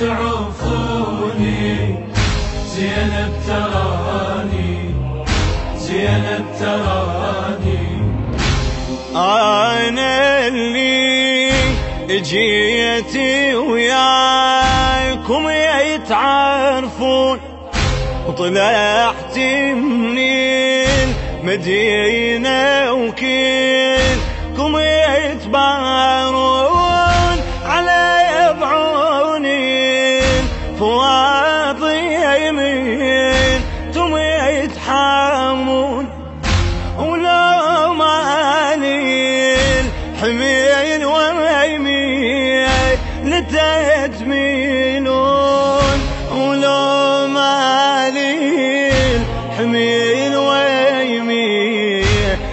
تعوفوني زينب تراني، زينب تراني. أنا اللي جيتي وياكم يتعرفون، وطلعت من المدينة وكلكم يتبارون على يضعوني فواضي يمين تم يتحامون، ولو مالي الحميل ويمين لتتميلون، ولو مالي الحميل ويمين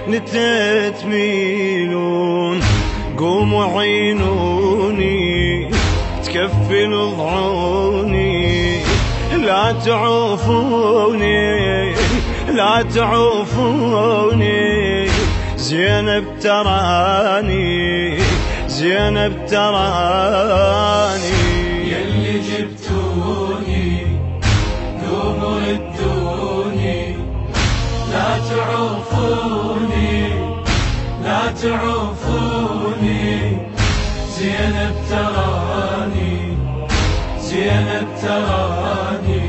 لتتميلون. قوموا عينوني تكفل ضعوني، لا تعوفوني لا تعوفوني. زينب تراني، زينب تراني. يلي جبتوني قوموا ردوني، لا تعوفوني لا تعوفوني. زينب تراني، زينب تراني.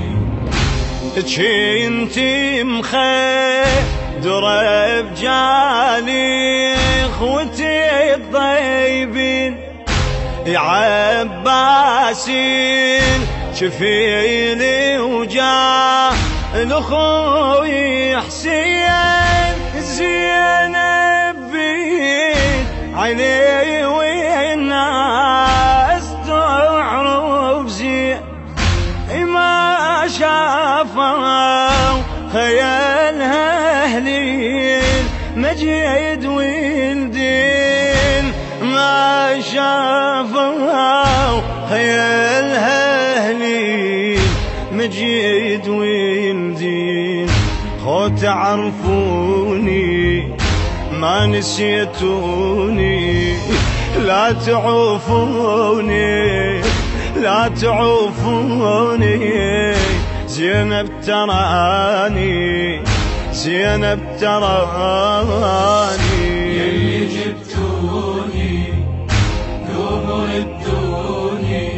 انتي مخدرة بجالي اخوتي الطيبين، يا عباسين شفيلي وجاه الاخوي حسين. زينب بيت علي والناس تعرف زين، ما شافوا خيالها اهلين مجيد والدين، ما شافوا خيالها اهلين مجيد والدين. خو تعرفوني ما نسيتوني، لا تعوفوني لا تعوفوني. زينب تراني، زينب تراني. يلي جبتوني قوموا ردوني،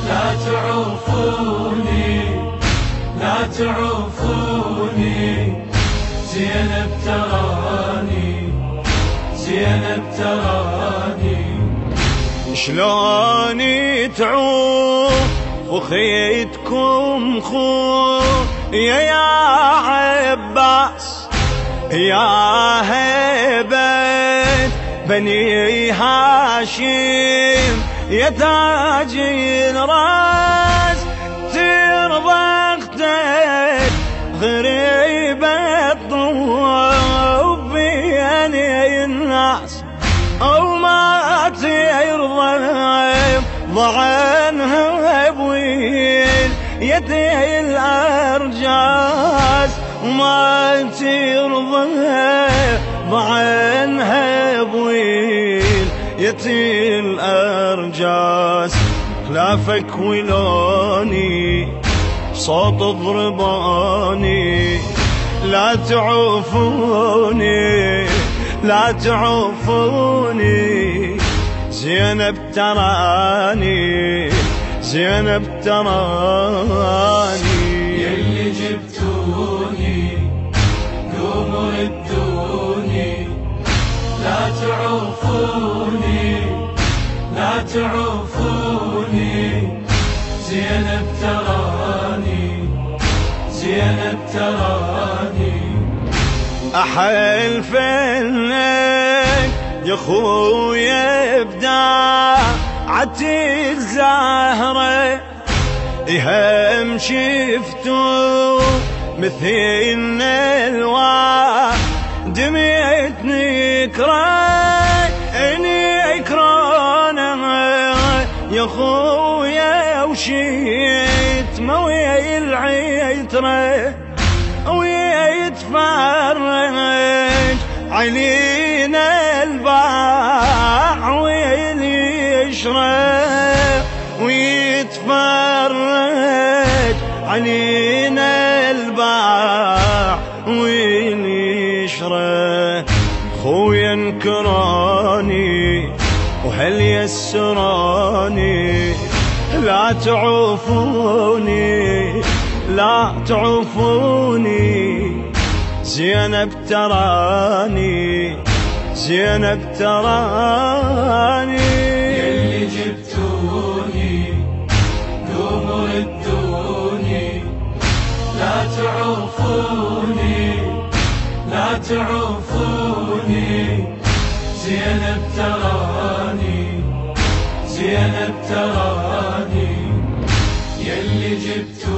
لا تعوفوني لا تعوفوني. زينب تراني، زينب تراني. شلون تعوف وخيتكم خويا يا عباس، يا هيبة بني هاشم يا تاج الراس. ترضى اختك غريبة الطوب بين الناس، أو ما ترضى ضعنها بويل يدي الأرجاس، وما ترضى ضعنها بويل يدي الأرجاس. خلافك ولوني صوت ضرباني، لا تعوفوني لا تعوفوني. زينب تراني، زينب تراني. يلي جبتوني قوموا ردوني، لا تعوفوني لا تعوفوني. زينب تراني، زينب تراني. أحلف لك يا خويا بداعتي الزهرة، إهم شفتو مثل الواد دميت نكرة نكرانة يا خويا، وشيت موي العترة ويتفرج علينا الباع ويلي يشرب ويتفرج ينكراني وهل يسراني لا تعوفوني لا تعوفوني زينب تراني زينب تراني يلي جبتوني قوموا ردوني لا تعوفوني لا تعوفوني زينب تراني زينب تراني يلي جبتوني